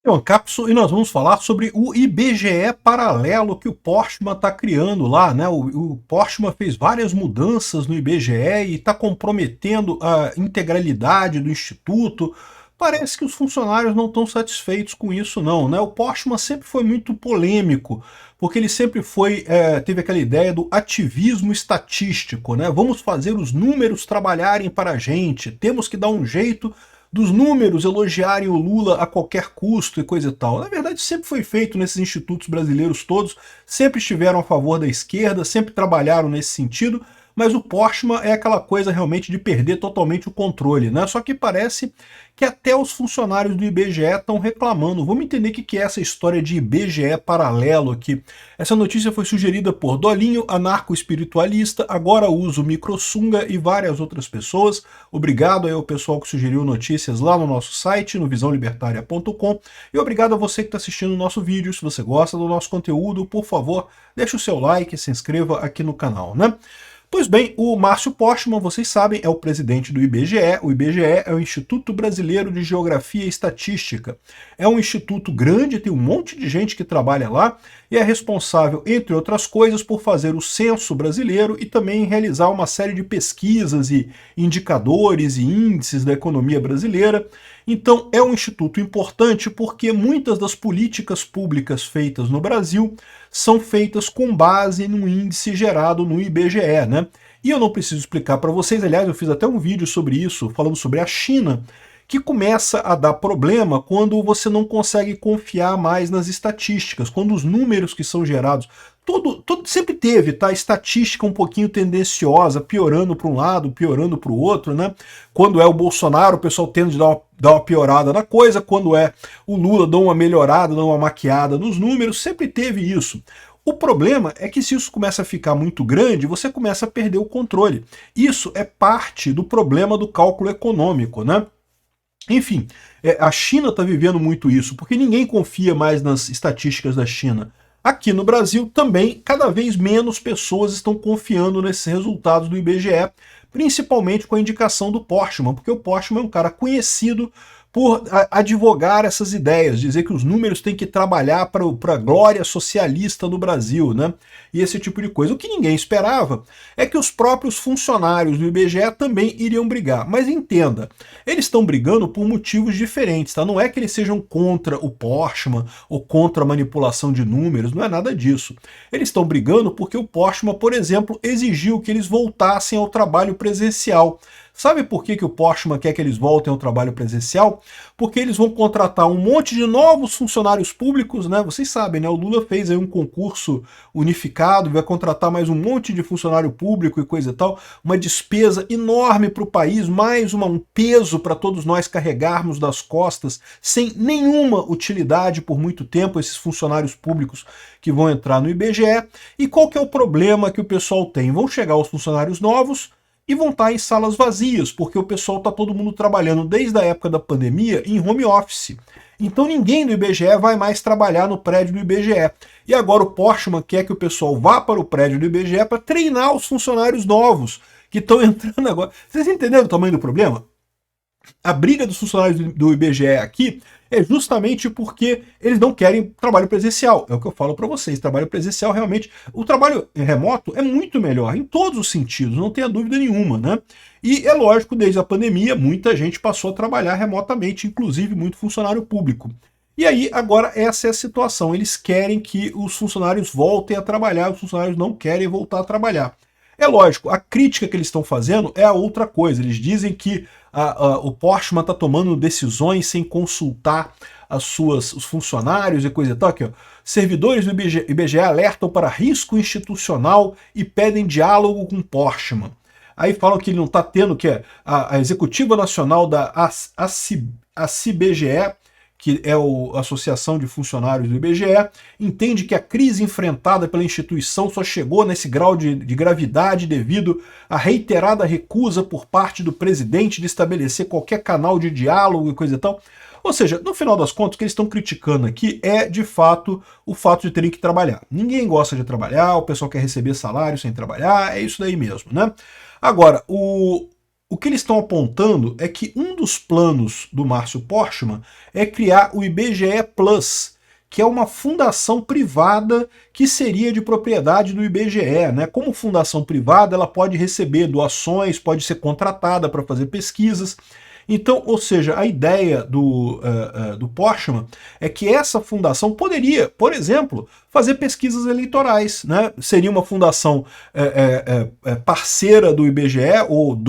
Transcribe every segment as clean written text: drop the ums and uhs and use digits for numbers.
é um Capso e nós vamos falar sobre o IBGE paralelo que o Postman está criando lá, né? O Postman fez várias mudanças no IBGE e está comprometendo a integralidade do Instituto. Parece que os funcionários não estão satisfeitos com isso não, né? O Postman sempre foi muito polêmico, porque ele sempre teve aquela ideia do ativismo estatístico, né? Vamos fazer os números trabalharem para a gente, temos que dar um jeito dos números elogiarem o Lula a qualquer custo e coisa e tal. Na verdade, sempre foi feito nesses institutos brasileiros todos, sempre estiveram a favor da esquerda, sempre trabalharam nesse sentido, mas o Postman é aquela coisa realmente de perder totalmente o controle, né? Só que parece que até os funcionários do IBGE estão reclamando. Vamos entender o que é essa história de IBGE paralelo aqui. Essa notícia foi sugerida por Dolinho, anarco-espiritualista, agora uso microsunga e várias outras pessoas. Obrigado aí ao pessoal que sugeriu notícias lá no nosso site, no visãolibertaria.com. E obrigado a você que está assistindo o nosso vídeo. Se você gosta do nosso conteúdo, por favor, deixe o seu like e se inscreva aqui no canal, né? Pois bem, o Márcio Postman, vocês sabem, é o presidente do IBGE. O IBGE é o Instituto Brasileiro de Geografia e Estatística. É um instituto grande, tem um monte de gente que trabalha lá e é responsável, entre outras coisas, por fazer o censo brasileiro e também realizar uma série de pesquisas e indicadores e índices da economia brasileira. Então é um instituto importante porque muitas das políticas públicas feitas no Brasil são feitas com base no índice gerado no IBGE, né? E eu não preciso explicar para vocês, aliás, eu fiz até um vídeo sobre isso, falando sobre a China, que começa a dar problema quando você não consegue confiar mais nas estatísticas, quando os números que são gerados, sempre teve, tá? Estatística um pouquinho tendenciosa, piorando para um lado, piorando para o outro, né? Quando é o Bolsonaro, o pessoal tende a dar uma piorada na coisa, quando é o Lula, dá uma melhorada, dá uma maquiada nos números, sempre teve isso. O problema é que se isso começa a ficar muito grande, você começa a perder o controle. Isso é parte do problema do cálculo econômico, né? Enfim, a China está vivendo muito isso, porque ninguém confia mais nas estatísticas da China. Aqui no Brasil também, cada vez menos pessoas estão confiando nesses resultados do IBGE, principalmente com a indicação do Postman, porque o Postman é um cara conhecido por advogar essas ideias, dizer que os números têm que trabalhar para a glória socialista no Brasil, né? E esse tipo de coisa. O que ninguém esperava é que os próprios funcionários do IBGE também iriam brigar. Mas entenda, eles estão brigando por motivos diferentes, tá? Não é que eles sejam contra o Postman ou contra a manipulação de números, não é nada disso. Eles estão brigando porque o Postman, por exemplo, exigiu que eles voltassem ao trabalho presencial. Sabe por que o Postman quer que eles voltem ao trabalho presencial? Porque eles vão contratar um monte de novos funcionários públicos, né? Vocês sabem, né? O Lula fez aí um concurso unificado, vai contratar mais um monte de funcionário público e coisa e tal, uma despesa enorme para o país, mais um peso para todos nós carregarmos das costas, sem nenhuma utilidade por muito tempo, esses funcionários públicos que vão entrar no IBGE. E qual que é o problema que o pessoal tem? Vão chegar os funcionários novos, e vão estar em salas vazias, porque o pessoal está todo mundo trabalhando desde a época da pandemia em home office. Então ninguém do IBGE vai mais trabalhar no prédio do IBGE. E agora o Postman quer que o pessoal vá para o prédio do IBGE para treinar os funcionários novos que estão entrando agora. Vocês entenderam o tamanho do problema? A briga dos funcionários do IBGE aqui é justamente porque eles não querem trabalho presencial. É o que eu falo para vocês, trabalho presencial realmente, o trabalho remoto é muito melhor, em todos os sentidos, não tenha dúvida nenhuma, né? E é lógico, desde a pandemia, muita gente passou a trabalhar remotamente, inclusive muito funcionário público. E aí, agora, essa é a situação, eles querem que os funcionários voltem a trabalhar, os funcionários não querem voltar a trabalhar. É lógico, a crítica que eles estão fazendo é a outra coisa. Eles dizem que o Postman está tomando decisões sem consultar os funcionários e coisa e tal. Aqui, ó. Servidores do IBGE alertam para risco institucional e pedem diálogo com Postman. Aí falam que ele não está tendo, que a Executiva Nacional da ACIBGE, que é a Associação de Funcionários do IBGE, entende que a crise enfrentada pela instituição só chegou nesse grau de gravidade devido à reiterada recusa por parte do presidente de estabelecer qualquer canal de diálogo e coisa e tal. Ou seja, no final das contas, o que eles estão criticando aqui é, de fato, o fato de terem que trabalhar. Ninguém gosta de trabalhar, o pessoal quer receber salário sem trabalhar, é isso daí mesmo, né? Agora, O que eles estão apontando é que um dos planos do Márcio Portman é criar o IBGE Plus, que é uma fundação privada que seria de propriedade do IBGE, né? Como fundação privada, ela pode receber doações, pode ser contratada para fazer pesquisas. Então, ou seja, a ideia do Portman é que essa fundação poderia, por exemplo, fazer pesquisas eleitorais, né? Seria uma fundação parceira do IBGE ou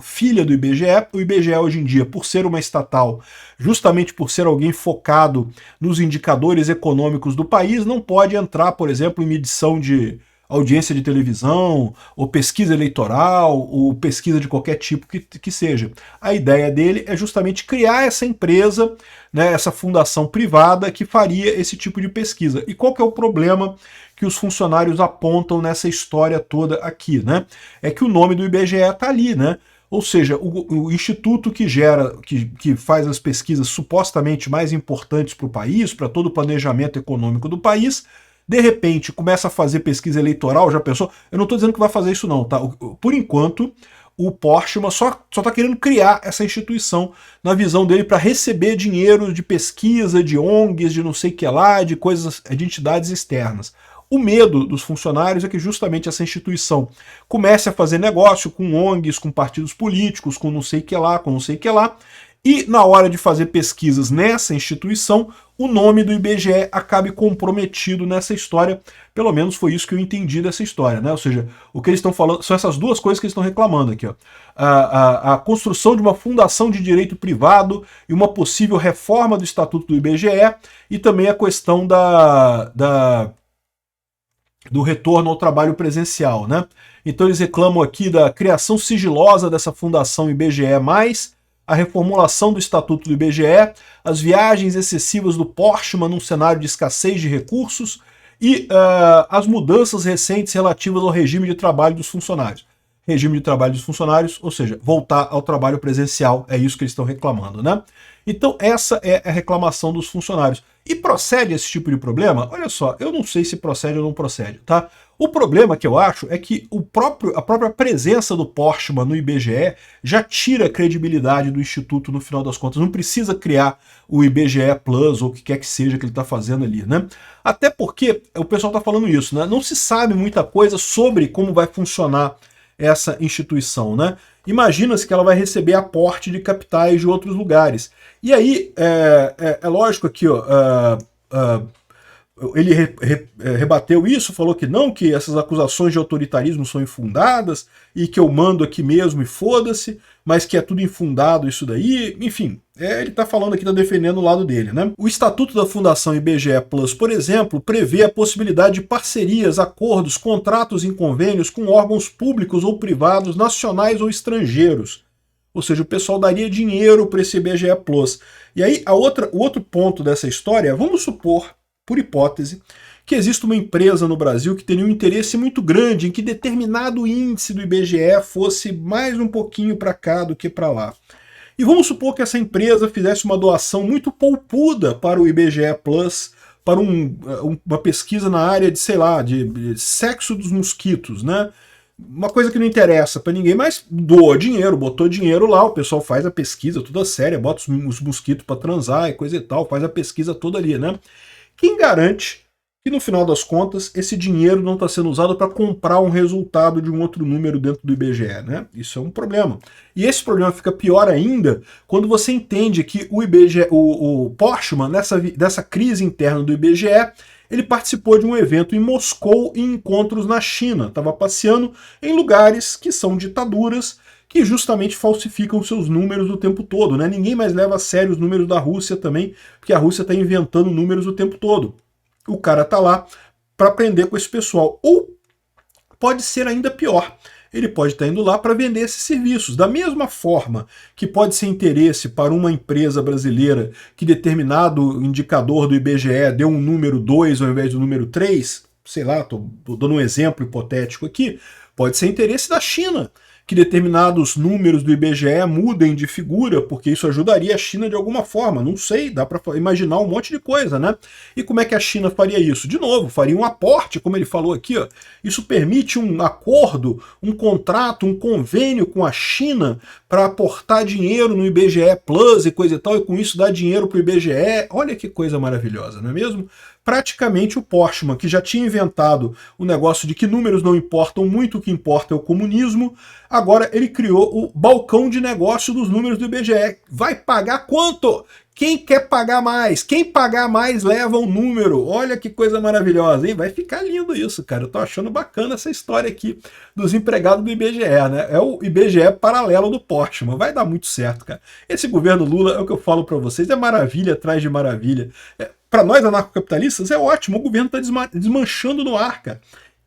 filha do IBGE. O IBGE hoje em dia, por ser uma estatal, justamente por ser alguém focado nos indicadores econômicos do país, não pode entrar, por exemplo, em medição de audiência de televisão, ou pesquisa eleitoral, ou pesquisa de qualquer tipo que seja. A ideia dele é justamente criar essa empresa, né, essa fundação privada que faria esse tipo de pesquisa. E qual que é o problema que os funcionários apontam nessa história toda aqui, né? É que o nome do IBGE está ali, né? Ou seja, o instituto que faz as pesquisas supostamente mais importantes para o país, para todo o planejamento econômico do país, de repente começa a fazer pesquisa eleitoral, já pensou? Eu não estou dizendo que vai fazer isso não, tá? Por enquanto, o Portman só está querendo criar essa instituição na visão dele para receber dinheiro de pesquisa, de ONGs, de não sei o que lá, de coisas, de entidades externas. O medo dos funcionários é que justamente essa instituição comece a fazer negócio com ONGs, com partidos políticos, com não sei o que lá, com não sei o que lá, e na hora de fazer pesquisas nessa instituição, o nome do IBGE acabe comprometido nessa história. Pelo menos foi isso que eu entendi dessa história, né? Ou seja, o que eles estão falando são essas duas coisas que eles estão reclamando aqui, ó. A construção de uma fundação de direito privado e uma possível reforma do estatuto do IBGE, e também a questão do retorno ao trabalho presencial, né? Então eles reclamam aqui da criação sigilosa dessa fundação IBGE+, a reformulação do estatuto do IBGE, as viagens excessivas do Portman num cenário de escassez de recursos e as mudanças recentes relativas ao regime de trabalho dos funcionários. Regime de trabalho dos funcionários, ou seja, voltar ao trabalho presencial, é isso que eles estão reclamando, né? Então essa é a reclamação dos funcionários. E procede esse tipo de problema? Olha só, eu não sei se procede ou não procede, tá? O problema que eu acho é que a própria presença do Portman no IBGE já tira a credibilidade do Instituto no final das contas. Não precisa criar o IBGE Plus ou o que quer que seja que ele está fazendo ali, né? Até porque o pessoal está falando isso, né? Não se sabe muita coisa sobre como vai funcionar essa instituição, né? Imagina-se que ela vai receber aporte de capitais de outros lugares. E aí, é lógico aqui, ó, ele rebateu isso, falou que não, que essas acusações de autoritarismo são infundadas, e que eu mando aqui mesmo e foda-se, mas que é tudo infundado isso daí, enfim, ele está falando aqui, está defendendo o lado dele, né? O Estatuto da Fundação IBGE Plus, por exemplo, prevê a possibilidade de parcerias, acordos, contratos em convênios com órgãos públicos ou privados, nacionais ou estrangeiros. Ou seja, o pessoal daria dinheiro para esse IBGE Plus. E aí, o outro ponto dessa história é, vamos supor, por hipótese, que existe uma empresa no Brasil que teria um interesse muito grande em que determinado índice do IBGE fosse mais um pouquinho para cá do que para lá. E vamos supor que essa empresa fizesse uma doação muito poupuda para o IBGE Plus, para uma pesquisa na área de, sei lá, de sexo dos mosquitos, né? Uma coisa que não interessa para ninguém, mas doou dinheiro, botou dinheiro lá, o pessoal faz a pesquisa toda séria, bota os mosquitos para transar e coisa e tal, faz a pesquisa toda ali, né? Quem garante que no final das contas esse dinheiro não está sendo usado para comprar um resultado de um outro número dentro do IBGE, né? Isso é um problema. E esse problema fica pior ainda quando você entende que o IBGE, o Portman, dessa crise interna do IBGE, ele participou de um evento em Moscou e encontros na China. Estava passeando em lugares que são ditaduras, que justamente falsificam seus números o tempo todo, né? Ninguém mais leva a sério os números da Rússia também, porque a Rússia está inventando números o tempo todo. O cara está lá para aprender com esse pessoal. Ou pode ser ainda pior. Ele pode estar indo lá para vender esses serviços. Da mesma forma que pode ser interesse para uma empresa brasileira que determinado indicador do IBGE deu um número 2 ao invés do número 3, sei lá, estou dando um exemplo hipotético aqui, pode ser interesse da China, que determinados números do IBGE mudem de figura, porque isso ajudaria a China de alguma forma. Não sei, dá para imaginar um monte de coisa, né? E como é que a China faria isso? De novo, faria um aporte, como ele falou aqui, ó. Isso permite um acordo, um contrato, um convênio com a China para aportar dinheiro no IBGE Plus e coisa e tal, e com isso dar dinheiro para o IBGE. Olha que coisa maravilhosa, não é mesmo? Praticamente o Postman, que já tinha inventado o negócio de que números não importam muito, o que importa é o comunismo, agora ele criou o balcão de negócio dos números do IBGE. Vai pagar quanto? Quem quer pagar mais? Quem pagar mais leva um número. Olha que coisa maravilhosa, hein? Vai ficar lindo isso, cara. Eu tô achando bacana essa história aqui dos empregados do IBGE, né? É o IBGE paralelo do Postman. Vai dar muito certo, cara. Esse governo Lula, é o que eu falo para vocês, é maravilha atrás de maravilha. Para nós anarcocapitalistas é ótimo, o governo está desmanchando no ar, cara.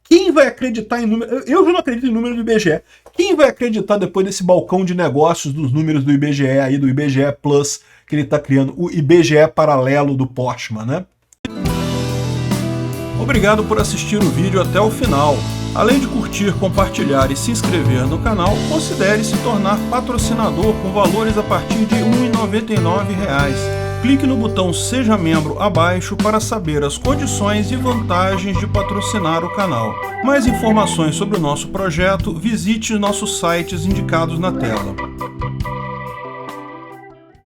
Quem vai acreditar em números? Eu já não acredito em números do IBGE. Quem vai acreditar depois desse balcão de negócios dos números do IBGE aí, do IBGE Plus, que ele está criando, o IBGE paralelo do Postman, né? Obrigado por assistir o vídeo até o final. Além de curtir, compartilhar e se inscrever no canal, considere se tornar patrocinador com valores a partir de R$ 1,99. Clique no botão Seja Membro abaixo para saber as condições e vantagens de patrocinar o canal. Mais informações sobre o nosso projeto, visite nossos sites indicados na tela.